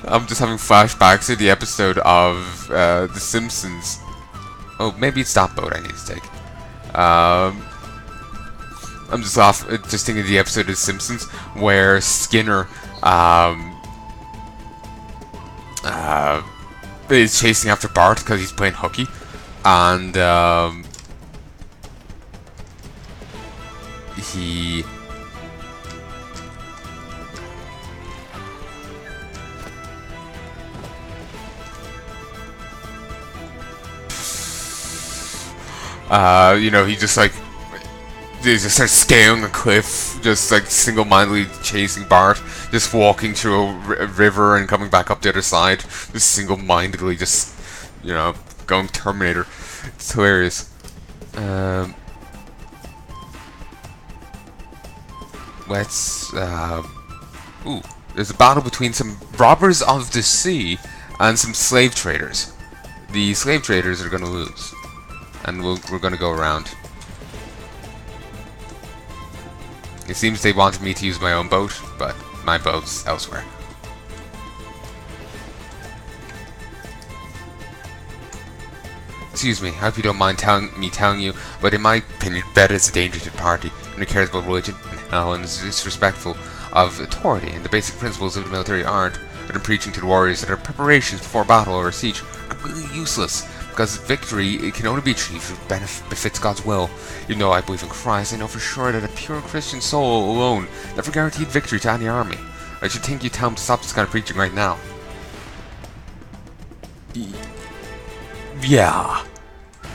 I'm just having flashbacks to the episode of The Simpsons. Oh, maybe it's that boat I need to take. I'm just thinking of the episode of The Simpsons where Skinner is chasing after Bart because he's playing hooky, and he you know, he just starts scaling a cliff, just like single-mindedly chasing Bart, just walking through a river and coming back up the other side, just single-mindedly, just, you know, going Terminator. It's hilarious. Ooh, there's a battle between some robbers of the sea and some slave traders. The slave traders are gonna lose, and we're gonna go around. It seems they wanted me to use my own boat, but my boat's elsewhere. Excuse me, I hope you don't mind me telling you, but in my opinion, Bed is a danger to the party, and who cares about religion, and is disrespectful of authority, and the basic principles of the military aren't, that I'm preaching to the warriors that our preparations before battle or a siege are completely useless, because victory it can only be achieved if it befits God's will. Even though I believe in Christ, I know for sure that a pure Christian soul alone never guaranteed victory to any army. I should think you tell him to stop this kind of preaching right now. Yeah.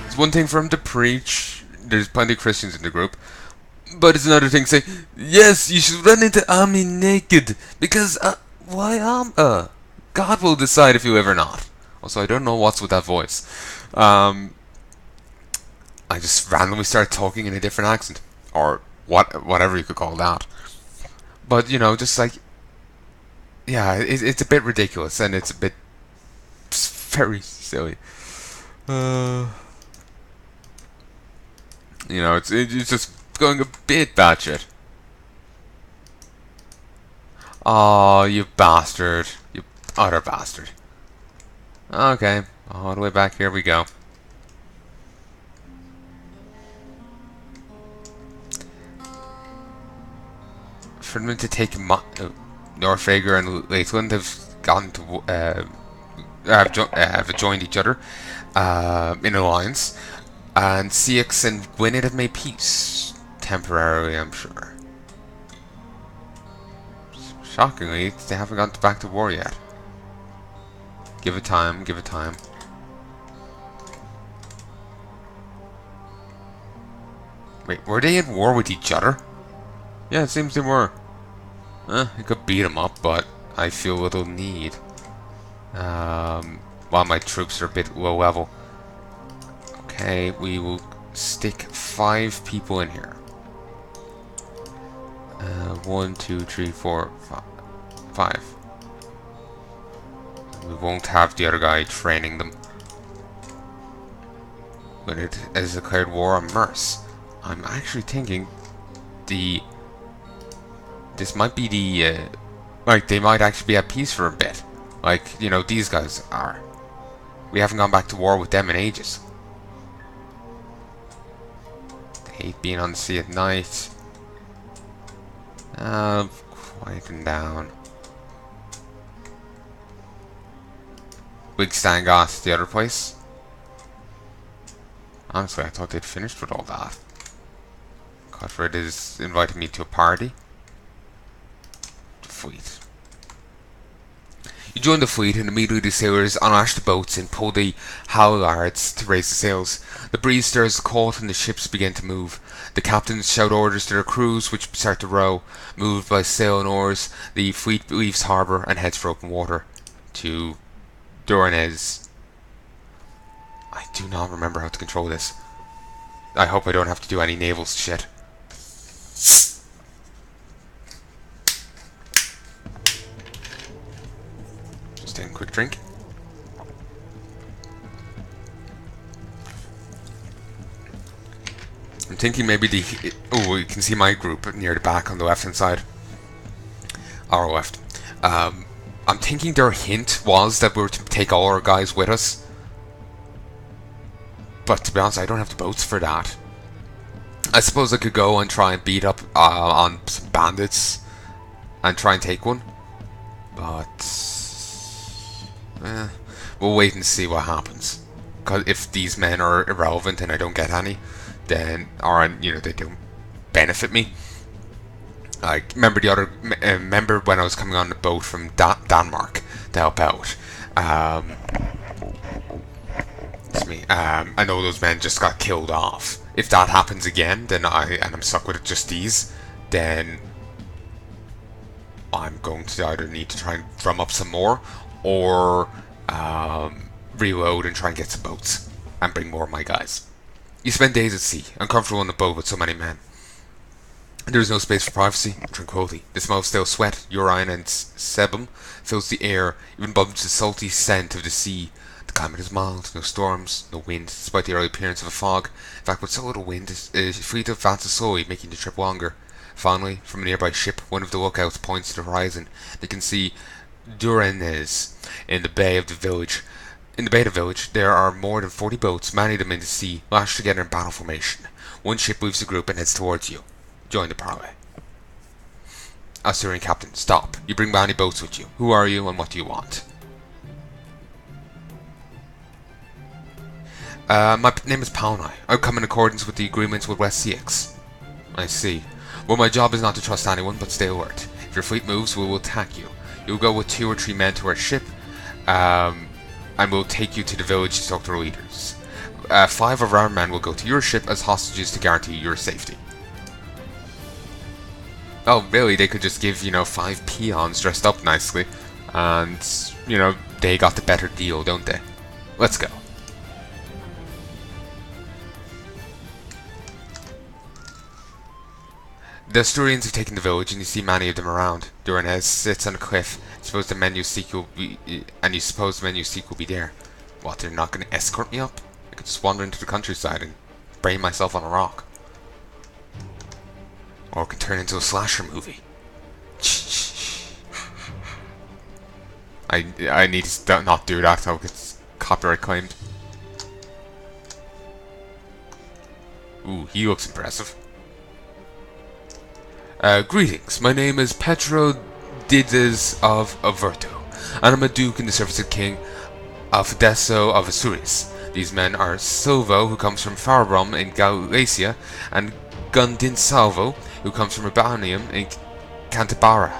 It's one thing for him to preach, there's plenty of Christians in the group, but it's another thing to say, yes, you should run into army naked, because, why God will decide if you live or not. Also, I don't know what's with that voice. I just randomly started talking in a different accent, or whatever you could call that. But, you know, just like, yeah, it's a bit ridiculous, and it's a bit very silly. You know, it's just going a bit batshit. Oh, you bastard. You utter bastard. Okay, all the way back here we go. For them to take Norfager and Lakeland have gone to have joined each other in alliance, and CX and Gwynedd have made peace temporarily, I'm sure. Shockingly, they haven't gone back to war yet. Give it time, give it time. Wait, were they at war with each other? Yeah, it seems they were. I could beat them up, but I feel little need. While my troops are a bit low level. Okay, we will stick 5 people in here. 1, 2, 3, 4, 5. We won't have the other guy training them. But it has declared war on Merce. I'm actually thinking this might be the like they might actually be at peace for a bit. Like, you know, these guys are. We haven't gone back to war with them in ages. They hate being on the sea at night. Quieten down. Wigstangoth, the other place. Honestly, I thought they'd finished with all that. Cuthbert is inviting me to a party. The fleet. You join the fleet, and immediately the sailors unlash the boats and pull the howlards to raise the sails. The breeze stirs the colt and the ships begin to move. The captains shout orders to their crews, which start to row. Moved by sail and oars, the fleet leaves harbour and heads for open water. To Doranez. I do not remember how to control this. I hope I don't have to do any naval shit. Just take a quick drink. I'm thinking maybe oh, you can see my group near the back on the left hand side. Our left. I'm thinking their hint was that we were to take all our guys with us. But to be honest, I don't have the boats for that. I suppose I could go and try and beat up on some bandits and try and take one. But we'll wait and see what happens. Because if these men are irrelevant and I don't get any, then, or they don't benefit me. Like, remember when I was coming on the boat from Denmark to help out? It's me. I know those men just got killed off. If that happens again, then I'm stuck with just these, then I'm going to either need to try and drum up some more, or reload and try and get some boats and bring more of my guys. You spend days at sea, uncomfortable on the boat with so many men. There is no space for privacy, tranquility. The smell of stale sweat, urine, and sebum fills the air, even above the salty scent of the sea. The climate is mild, no storms, no wind, despite the early appearance of a fog. In fact, with so little wind, is free to advance slowly, making the trip longer. Finally, from a nearby ship, one of the lookouts points to the horizon. They can see Durenes in the bay of the village. In the bay of the village, there are more than 40 boats, many of them in the sea, lashed together in battle formation. One ship leaves the group and heads towards you. Join the parley. Assyrian captain, stop. You bring bounty boats with you. Who are you and what do you want? My name is Palnai. I come in accordance with the agreements with West CX. I see. Well, my job is not to trust anyone, but stay alert. If your fleet moves, we will attack you. You'll go with 2 or 3 men to our ship, and we'll take you to the village to talk to our leaders. 5 of our men will go to your ship as hostages to guarantee your safety. Oh, really? They could just give, 5 peons dressed up nicely, and, they got the better deal, don't they? Let's go. The Asturians have taken the village, and you see many of them around. Duranez sits on a cliff. I suppose the men you seek will be, there. What? They're not going to escort me up? I could just wander into the countryside and brain myself on a rock. Or it can turn into a slasher movie. I need to not do that, so it's copyright claimed. Ooh, he looks impressive. Greetings, my name is Petro Dides of Averto, and I'm a duke in the service of King Alfedeso of Asturias. These men are Silvo, who comes from Farbrum in Galicia, and Gundinsalvo, who comes from Urbanium in Cantabara.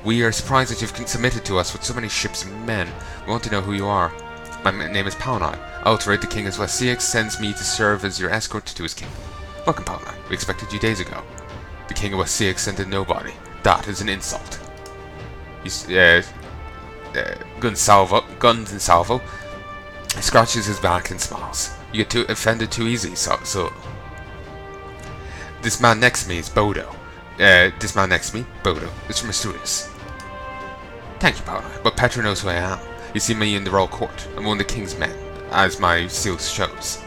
We are surprised that you've submitted to us with so many ships and men. We want to know who you are. My name is Palnai. Alterate, the king of Wessex, sends me to serve as your escort to his kingdom. Welcome, Palnai. We expected you days ago. The king of Wessex sent a nobody. That is an insult. Gundensalvo scratches his back and smiles. You get too offended too easy, so. This man next to me is Bodo. Is from Asturias. Thank you, Palnai, but Petra knows who I am. You see me in the royal court. I'm one of the king's men, as my seal shows.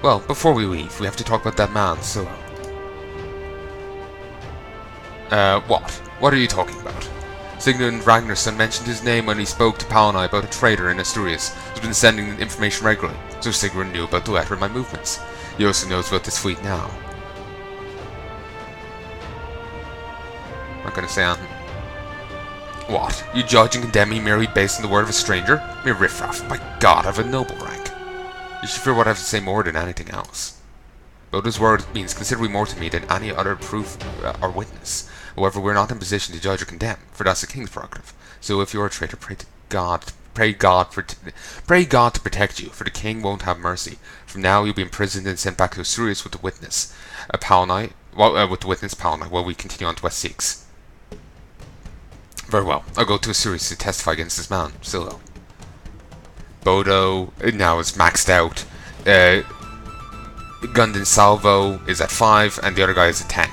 Well, before we leave, we have to talk about that man, so... what? What are you talking about? Sigmund Ragnarsson mentioned his name when he spoke to Palnai about a trader in Asturias who's been sending information regularly, so Sigmund knew about the letter and my movements. He also knows about this fleet now. I'm not gonna say anything. What? You judge and condemn me merely based on the word of a stranger? Mere riffraff. My god, I have a noble rank. You should fear what I have to say more than anything else. Bodo's word means considerably more to me than any other proof or witness. However, we're not in position to judge or condemn, for that's the king's prerogative. So if you're a traitor, pray God to protect you, for the king won't have mercy. From now, you'll be imprisoned and sent back to Asturias with the witness, Palnai, while we continue on to West Seeks. Very well. I'll go to Asturias to testify against this man, Silo. Bodo now is maxed out. Gundinsalvo is at 5, and the other guy is at 10.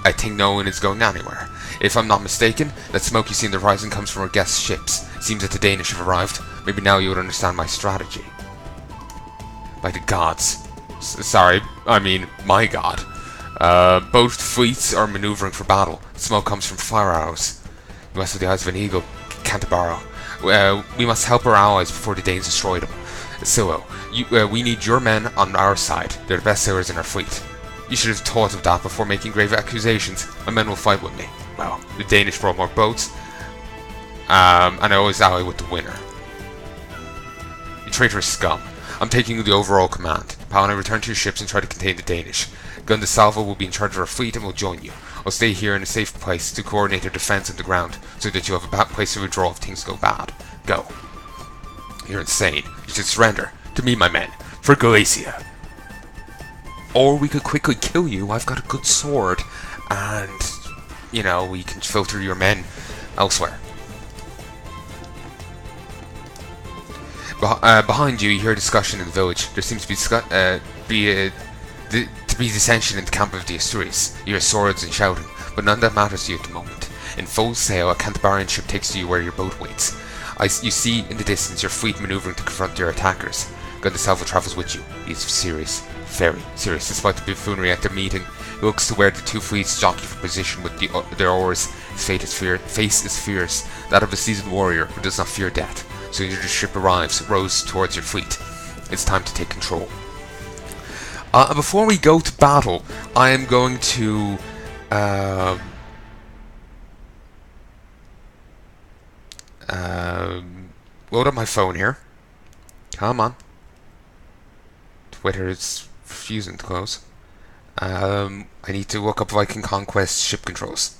I think no one is going anywhere. If I'm not mistaken, that smoke you see in the horizon comes from our guest ships. Seems that the Danish have arrived. Maybe now you would understand my strategy. By the gods. Sorry, I mean my god. Both fleets are maneuvering for battle. Smoke comes from fire arrows. You must have the eyes of an eagle, Cantabaro. We must help our allies before the Danes destroy them. Silo, we need your men on our side. They're the best sailors in our fleet. You should have thought of that before making grave accusations. My men will fight with me. Well, the Danish brought more boats, and I always ally with the winner. You traitorous scum. I'm taking the overall command. Palnai, return to your ships and try to contain the Danish. Gundesalvo will be in charge of our fleet and will join you. I'll stay here in a safe place to coordinate their defense on the ground, so that you have a bad place to withdraw if things go bad. Go. You're insane. You should surrender. To me, my men. For Galicia. Or we could quickly kill you. I've got a good sword. And, you know, we can filter your men elsewhere. Behind you, you hear a discussion in the village. There seems to be dissension in the camp of the Asturias. You hear swords and shouting, but none of that matters to you at the moment. In full sail, a Cantabarian ship takes to you where your boat waits. You see in the distance your fleet maneuvering to confront your attackers. Gundesalvo travels with you. He's serious, very serious, despite the buffoonery at their meeting. He looks to where the two fleets jockey for position with their oars. His face is fierce, that of a seasoned warrior who does not fear death. So as your ship rows towards your fleet. It's time to take control. Before we go to battle, I am going to load up my phone here. Come on. Twitter is refusing to close. I need to look up Viking Conquest ship controls.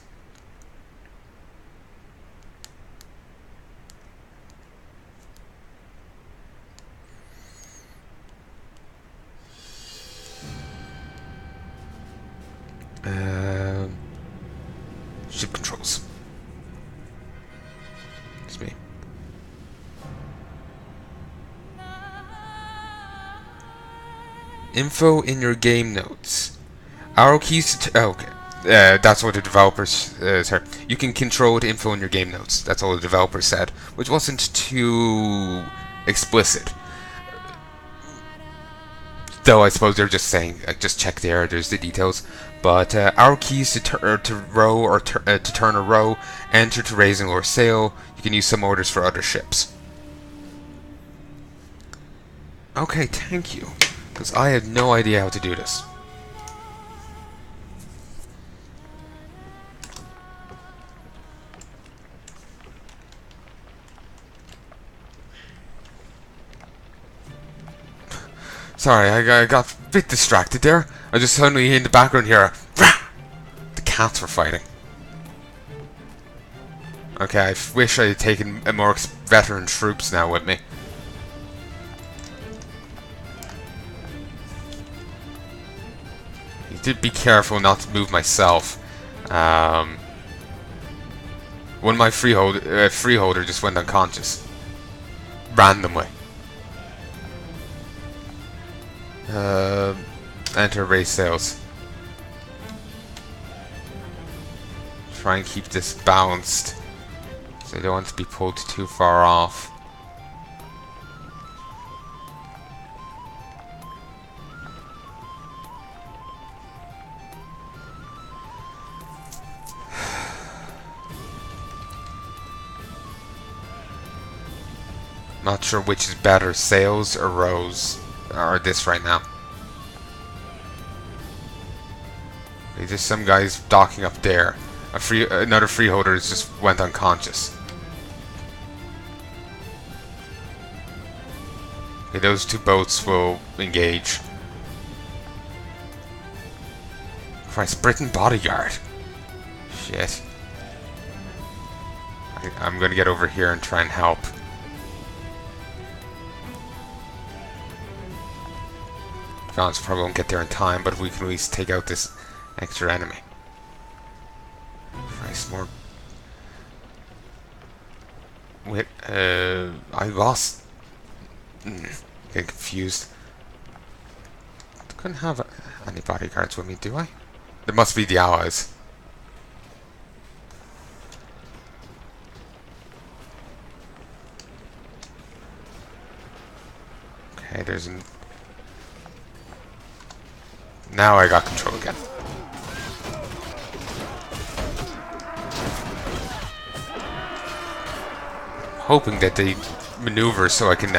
Ship controls. It's me. Info in your game notes. Arrow keys to okay. That's what the developers said. You can control the info in your game notes. That's all the developers said, which wasn't too explicit. Though I suppose they're just saying, just check there. There's the details. But arrow keys to row or to turn a row, enter to raise and lower sail. You can use some orders for other ships. Okay, thank you, because I had no idea how to do this. Sorry, I got a bit distracted there. I just suddenly in the background here, the cats were fighting. Okay, I wish I had taken a more veteran troops now with me. You did be careful not to move myself. One of my freeholder just went unconscious. Randomly. Enter race sails. Try and keep this balanced, so I don't want to be pulled too far off. Not sure which is better, sails or rows, or this right now. There's some guys docking up there. Another freeholder just went unconscious. Okay, those two boats will engage. Christ, Britain bodyguard. Shit. I'm gonna get over here and try and help. Probably won't get there in time, but we can at least take out this extra enemy. Christ, more. Wait, I lost. Getting confused. I couldn't have any bodyguards with me, do I? There must be the allies. Okay, there's an. Now I got control again. hoping that they maneuver so I can,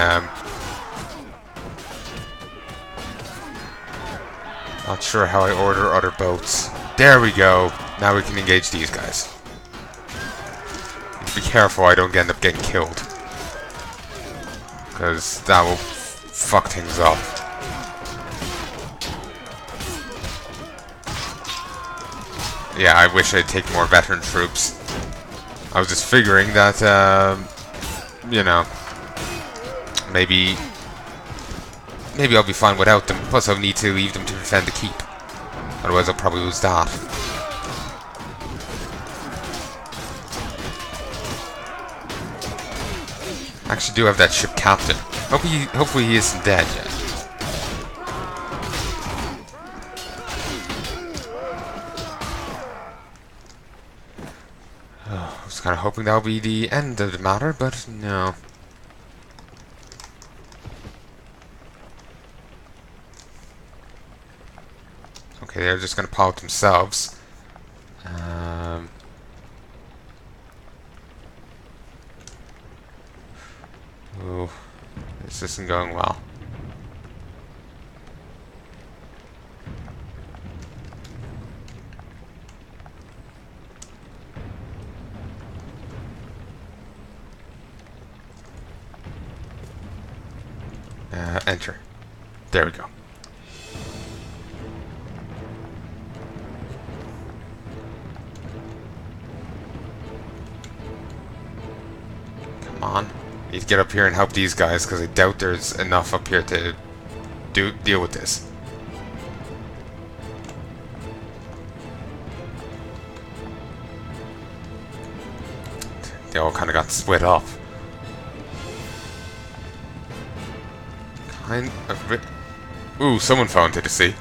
not sure how I order other boats. There we go. Now we can engage these guys. Need to be careful I don't end up getting killed, because that will fuck things up. Yeah, I wish I'd take more veteran troops. I was just figuring that, you know, maybe I'll be fine without them. Plus, I'll need to leave them to defend the keep. Otherwise, I'll probably lose that. I actually do have that ship captain. Hopefully he isn't dead yet. Oh, I was kind of hoping that would be the end of the matter, but no. Okay, they're just going to pile it themselves. Ooh, this isn't going well. Enter. There we go. Come on. Need to get up here and help these guys, because I doubt there's enough up here to deal with this. They all kind of got split up. Ooh, someone fell into the sea.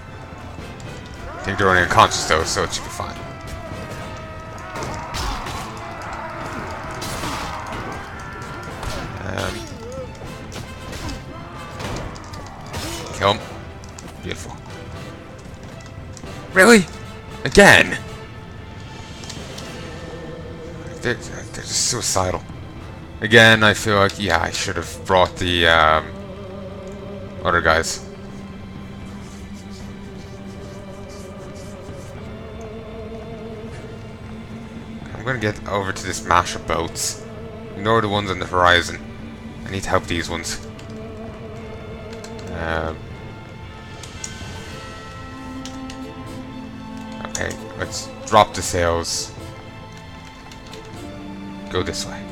I think they're only unconscious though, so it should be fine. Kill him. Beautiful. Really? Again? They're just suicidal. Again, I feel like, yeah, I should have brought the other guys. I'm gonna get over to this mash of boats. Ignore the ones on the horizon. I need to help these ones. Okay, let's drop the sails. Go this way.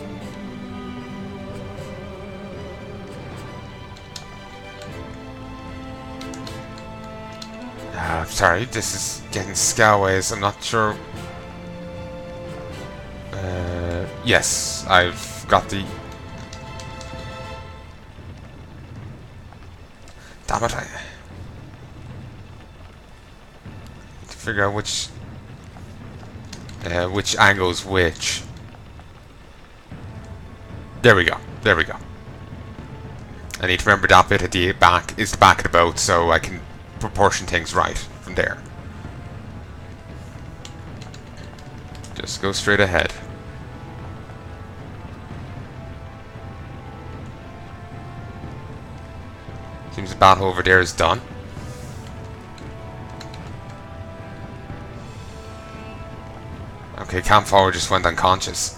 Sorry, this is getting scalways. I'm not sure. Yes, I've got the... Damn it, I need to figure out which angle is which. There we go. There we go. I need to remember that bit at the back is the back of the boat, so I can proportion things right from there. Just go straight ahead. Seems the battle over there is done. Okay, Campfire just went unconscious.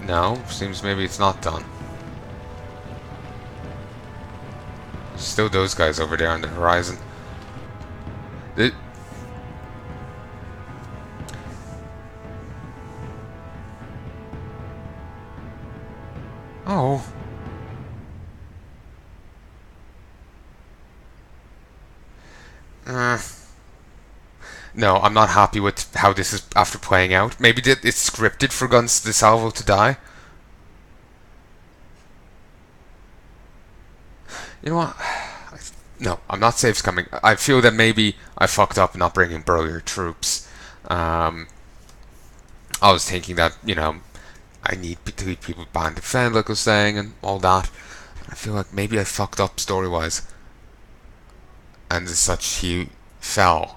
No, seems maybe it's not done. There's still those guys over there on the horizon. Oh. No, I'm not happy with how this is after playing out. Maybe it's scripted for Guns de Salvo to die. You know what? No, I'm not safe coming. I feel that maybe I fucked up not bringing burlier troops. I was thinking that, you know, I need to leave people behind to defend, like I was saying, and all that. I feel like maybe I fucked up story-wise. And as such, he fell.